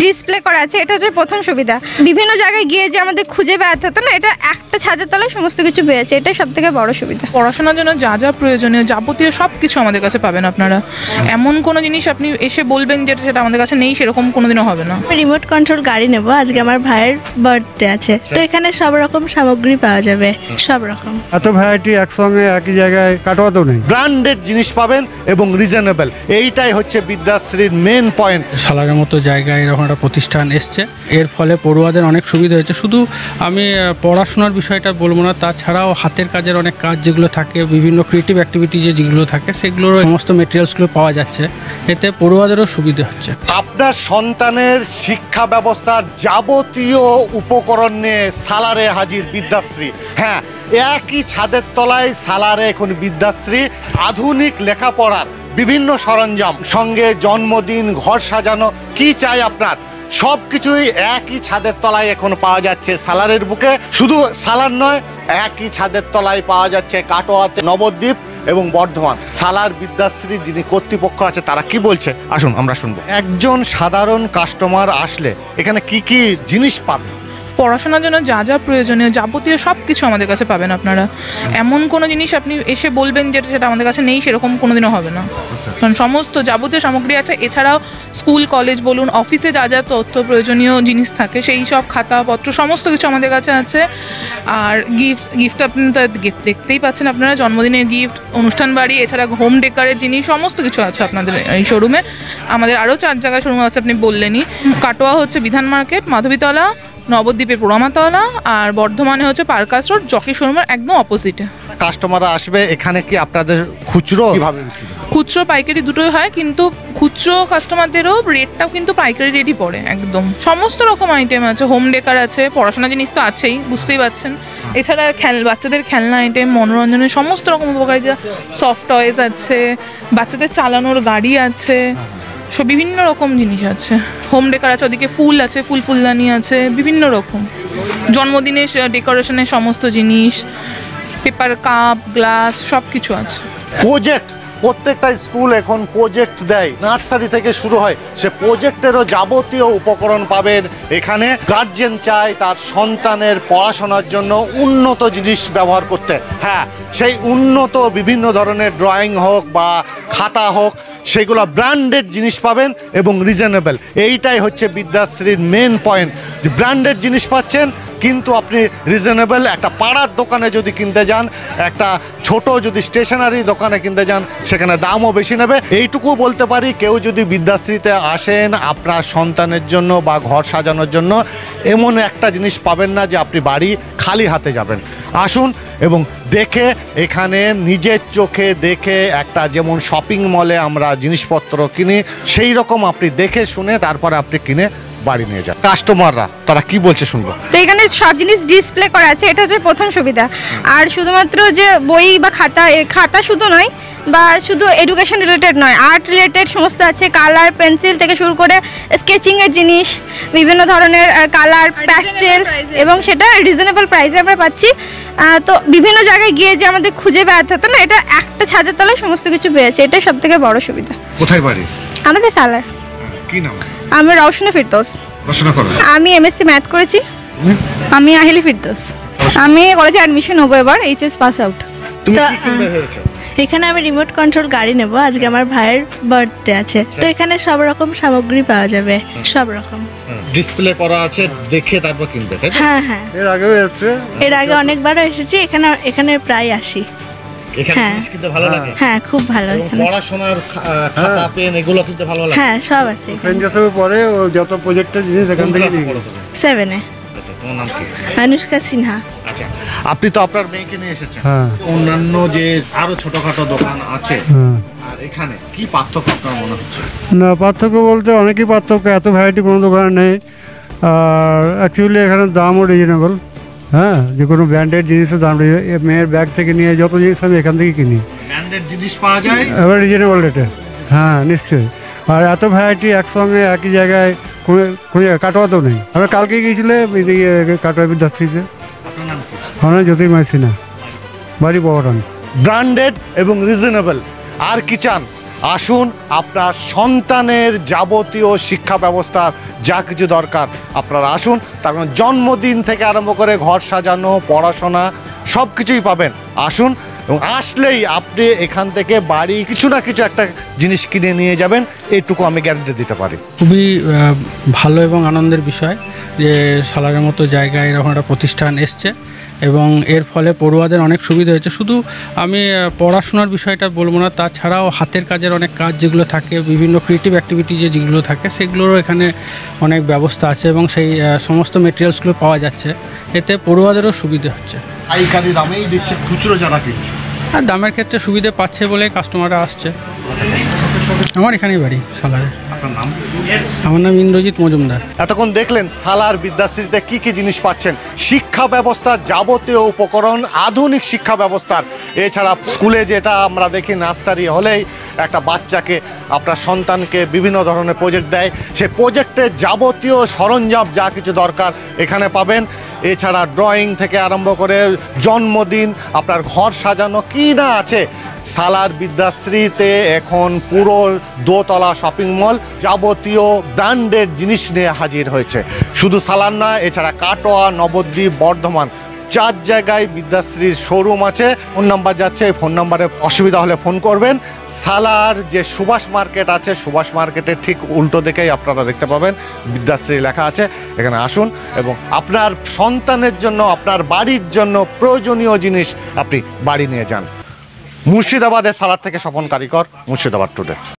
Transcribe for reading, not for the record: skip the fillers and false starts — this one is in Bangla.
ডিসপ্লে করা আছে, এটা হচ্ছে প্রথম সুবিধা। বিভিন্ন জায়গায় গিয়ে যে আমাদের খুঁজে বেড়াতে হতো না, এটা একটা ছাদের তলায় সমস্ত কিছু পেয়েছে, এটাই সব থেকে বড় সুবিধা। পড়াশোনার জন্য যা যা প্রয়োজনীয় যাবতীয় সব কিছু আমাদের কাছে পাবেন আপনারা। এমন কোনো জিনিস আপনি এসে বলবেন যেটা সেটা আমাদের কাছে নেই, সেরকম কোনোদিনও হবে না। রিমোট কন্ট্রোল গাড়ি নেব, আজকে আমার ভাইয়ের বার্থডে আছে, তো এখানে সব রকম সামগ্রী পাওয়া যাবে, সব রকম। এত ভ্যারাইটি একসঙ্গে একই জায়গায় কাটোয়াতেও নেই। ব্র্যান্ডেড জিনিস পাবেন এবং রিজনেবল, এইটাই হচ্ছে বিদ্যাশ্রীর মেন পয়েন্ট। সালারের মতো জায়গায় এরকম একটা প্রতিষ্ঠান এসছে, এর ফলে পড়ুয়াদের অনেক সুবিধা হয়েছে। শুধু আমি পড়াশোনার বিষয়টা বলবো না, তাছাড়াও হাতের কাজের অনেক কাজ যেগুলো থাকে, বিভিন্ন ক্রিয়েটিভ অ্যাক্টিভিটি যেগুলো থাকে, সেগুলোর সমস্ত মেটেরিয়ালসগুলো পাওয়া যাচ্ছে, এতে পড়ুয়াদেরও সুবিধা হচ্ছে। আপনার সন্তানের শিক্ষা ব্যবস্থার যাবতীয় উপকরণ নিয়ে সালারে হাজির বিদ্যাশ্রী। হ্যাঁ, একই ছাদের তলায় সালারে এখন বিদ্যাশ্রী আধুনিক লেখাপড়ার বিভিন্ন সরঞ্জাম, সঙ্গে জন্মদিন, ঘর সাজানো, কি চাই আপনার সব কিছুই একই ছাদের তলায় এখন পাওয়া যাচ্ছে সালারের বুকে। শুধু সালার নয়, একই ছাদের তলায় পাওয়া যাচ্ছে কাটোয়াতে, নবদ্বীপ এবং বর্ধমান। সালার বিদ্যাশ্রী যিনি কর্তৃপক্ষ আছে তারা কি বলছে, আসুন আমরা শুনবো। একজন সাধারণ কাস্টমার আসলে এখানে কি কি জিনিস পাবে? পড়াশোনার জন্য যা যা প্রয়োজনীয় যাবতীয় সব কিছু আমাদের কাছে পাবেন আপনারা। এমন কোনো জিনিস আপনি এসে বলবেন যেটা সেটা আমাদের কাছে নেই, সেরকম কোনোদিনও হবে না। কারণ সমস্ত যাবতীয় সামগ্রী আছে। এছাড়াও স্কুল কলেজ বলুন, অফিসে যা যা তথ্য প্রয়োজনীয় জিনিস থাকে, সেই সব খাতাপত্র সমস্ত কিছু আমাদের কাছে আছে। আর গিফট আপনি তো গিফট দেখতেই পাচ্ছেন আপনারা, জন্মদিনের গিফট, অনুষ্ঠান বাড়ি, এছাড়া হোম ডেকারের জিনিস সমস্ত কিছু আছে আপনাদের এই শোরুমে। আমাদের আরও 4 জায়গায় শোরুম আছে, আপনি বললেনই। কাটোয়া হচ্ছে বিধান মার্কেট, মাধবীতলা, নবদ্বীপে পোড়ামাতলা, আর বর্ধমানে হচ্ছে পার্কাস রোড, জকি শোরুমের একদম অপোজিটে। কাস্টমাররা আসবে এখানে, কি আপনাদের খুচরো খুচরো পাইকারি দুটোই হয়, কিন্তু খুচরো কাস্টমারদেরও রেটটাও কিন্তু পাইকারি রেটই পড়ে একদম। সমস্ত রকম আইটেম আছে, হোম ডেকার আছে, পড়াশোনা জিনিস তো আছেই, বুঝতেই পারছেন। এছাড়া বাচ্চাদের খেলনা আইটেম, মনোরঞ্জনের সমস্ত রকম উপকারিতা, সফট টয়েস আছে, বাচ্চাদের চালানোর গাড়ি আছে, সব বিভিন্ন রকম জিনিস আছে। হোম ডেকার আছে, ওদিকে ফুল আছে, ফুলদানি আছে, বিভিন্ন রকম জন্মদিনের ডেকোরেশনের সমস্ত জিনিস, পেপার কাপ, গ্লাস সব কিছু আছে। প্রজেক্ট, প্রত্যেকটা স্কুল এখন প্রজেক্ট দেয়, নার্সারি থেকে শুরু হয়, সে প্রজেক্টেরও যাবতীয় উপকরণ পাবেন এখানে। গার্জেন চায় তার সন্তানের পড়াশোনার জন্য উন্নত জিনিস ব্যবহার করতে। হ্যাঁ, সেই উন্নত বিভিন্ন ধরনের ড্রয়িং হোক বা খাতা হোক, সেগুলো ব্র্যান্ডেড জিনিস পাবেন এবং রিজনেবল। এইটাই হচ্ছে বিদ্যাশ্রীর মেন পয়েন্ট, যে ব্র্যান্ডেড জিনিস পাচ্ছেন কিন্তু আপনি রিজনেবল। একটা পাড়ার দোকানে যদি কিনতে যান, একটা ছোট যদি স্টেশনারি দোকানে কিনতে যান, সেখানে দামও বেশি নেবে। এইটুকু বলতে পারি, কেউ যদি বিদ্যাশ্রীতে আসেন আপনার সন্তানের জন্য বা ঘর সাজানোর জন্য, এমন একটা জিনিস পাবেন না যে আপনি বাড়ি খালি হাতে যাবেন। আসুন এবং দেখে, এখানে নিজের চোখে দেখে, একটা যেমন শপিং মলে আমরা জিনিসপত্র কিনি, সেই রকম আপনি দেখে শুনে তারপরে আপনি কিনে বাড়ি নিয়ে যান। কাস্টমাররা তারা কি বলছে শুনবো। তো এখানে সব জিনিস ডিসপ্লে করা আছে, এটা হচ্ছে প্রথম সুবিধা। আর শুধুমাত্র যে বই বা খাতা শুধু নয়, বা শুধু এডুকেশন রিলেটেড নয়, আর্ট রিলেটেড সমস্ত আছে, কালার পেন্সিল থেকে শুরু করে স্কেচিংয়ের জিনিস, বিভিন্ন ধরনের কালার প্যাস্টেল, এবং সেটা রিজনেবল প্রাইসে আমরা পাচ্ছি। তো বিভিন্ন জায়গায় গিয়ে যে আমাদের খুঁজে বেড়াতে হতো না, এটা একটা ছাদের তলায় সমস্ত কিছু পেয়েছে, এটাই সব থেকে বড় সুবিধা। কোথায় বাড়ি? আমাদের সালার। কি নাম? আমি রওশনী ফিরদৌস। পড়াশোনা করো? আমি এমএসসি ম্যাথ করেছি। আমি আহিলি ফিরদৌস। আমি কলেজে অ্যাডমিশন হবো এবার, এইচএস পাস আউট। তুমি কি কিনবে ভেবেছো? এখানে আমি রিমোট কন্ট্রোল গাড়ি নেব, আজকে আমার ভাইয়ের বার্থডে আছে, তো এখানে সব রকম সামগ্রী পাওয়া যাবে, সব রকম ডিসপ্লে করা আছে, দেখে তারপর কিনবে, তাই তো? হ্যাঁ হ্যাঁ, এর আগেও এসেছে, এর আগে অনেকবারও এসেছি, এখানে প্রায় আসি। এখানে জিনিস কিনতে ভালো লাগে? হ্যাঁ, খুব ভালো। এখানে পড়াশোনার খাতা, পেন এগুলো কিনতে ভালো লাগে? হ্যাঁ, সব আছে। সেন্ট জোসেফের পরে ও যত প্রজেক্টের জিনিস এখান থেকে নিয়ে গেছে। 7-এ। আচ্ছা, তোমার নাম কি? অনুষ্কা সিনহা। আচ্ছা, আপনি তো আপনার মেয়েকে নিয়ে এসেছেন। হ্যাঁ। অন্যান্য যে আরো ছোটখাটো দোকান আছে, হ্যাঁ, আর এখানে কি পার্থক্য আপনার মনে হচ্ছে? না, পার্থক্য বলতে অনেকই পার্থক্য, এত ভ্যারাইটি কোনো দোকানে নেই। আর অ্যাকচুয়ালি এখানে দামও রিজনেবল। হ্যাঁ, যে কোনো ব্র্যান্ডেড জিনিসের দাম, মেয়ের ব্যাগ থেকে নিয়ে যত জিনিস আমি এখান থেকে কিনি, ব্র্যান্ডেড জিনিস পাওয়া যায় এবার রিজনেবল রেটে। হ্যাঁ, নিশ্চয়ই। আর এত ভ্যারাইটি একসঙ্গে একই জায়গায় কোনো কাটোয়াতেও নেই। আমরা কালকে গিয়েছিলে কাটোয়া বিদ্যাশ্রীতে। আমার জ্যোতির্ময় সিনহা, বাড়ি বহরান। ব্র্যান্ডেড এবং রিজনেবল, আর কি চান? আসুন আপনার সন্তানের যাবতীয় শিক্ষা ব্যবস্থার যা কিছু দরকার আপনারা আসুন। তার কারণ জন্মদিন থেকে আরম্ভ করে ঘর সাজানো, পড়াশোনা সব কিছুই পাবেন। আসুন, এবং আসলেই আপনি এখান থেকে বাড়ি কিছু না কিছু একটা জিনিস কিনে নিয়ে যাবেন, এইটুকু আমি গ্যারান্টি দিতে পারি। খুবই ভালো এবং আনন্দের বিষয় যে সালারের মতো জায়গায় এরকম একটা প্রতিষ্ঠান এসছে এবং এর ফলে পড়ুয়াদের অনেক সুবিধা হয়েছে। শুধু আমি পড়াশোনার বিষয়টা বলবো না, তাছাড়াও হাতের কাজের অনেক কাজ যেগুলো থাকে, বিভিন্ন ক্রিয়েটিভ অ্যাক্টিভিটি যেগুলো থাকে, সেগুলোরও এখানে অনেক ব্যবস্থা আছে এবং সেই সমস্ত মেটেরিয়ালসগুলো পাওয়া যাচ্ছে। এতে পড়ুয়াদেরও সুবিধা হচ্ছে। পাইকারি দামেই দিচ্ছে, খুচরো যারা কিনছে আর দামের ক্ষেত্রে সুবিধে পাচ্ছে বলে কাস্টমাররা আসছে। আমার এখানেই বাড়ি সালারে। আমার নাম ইন্দ্রজিৎ মজুমদার। এতক্ষণ দেখলেন সালার বিদ্যাশ্রীতে কি কি জিনিস পাচ্ছেন, শিক্ষা ব্যবস্থার যাবতীয় উপকরণ, আধুনিক শিক্ষা ব্যবস্থার। এছাড়া স্কুলে যেটা আমরা দেখি নার্সারি হলেই একটা বাচ্চাকে, আপনার সন্তানকে বিভিন্ন ধরনের প্রজেক্ট দেয়, সে প্রজেক্টের যাবতীয় সরঞ্জাম যা কিছু দরকার এখানে পাবেন। এছাড়া ড্রয়িং থেকে আরম্ভ করে জন্মদিন, আপনার ঘর সাজানো কি না আছে, সালার বিদ্যাশ্রীতে এখন পুরো দোতলা শপিং মল যাবতীয় ব্র্যান্ডেড জিনিস নিয়ে হাজির হয়েছে। শুধু সালার নয়, এছাড়া কাটোয়া, নবদ্বীপ, বর্ধমান 4 জায়গায় বিদ্যাশ্রীর শোরুম আছে। ফোন নাম্বার যাচ্ছে, এই ফোন নাম্বারে অসুবিধা হলে ফোন করবেন। সালার যে সুভাষ মার্কেট আছে, সুভাষ মার্কেটের ঠিক উল্টো দিকেই আপনারা দেখতে পাবেন বিদ্যাশ্রী লেখা আছে। এখানে আসুন এবং আপনার সন্তানের জন্য, আপনার বাড়ির জন্য প্রয়োজনীয় জিনিস আপনি বাড়ি নিয়ে যান। মুর্শিদাবাদের সালার থেকে স্বপন কারিকর, মুর্শিদাবাদ টুডে।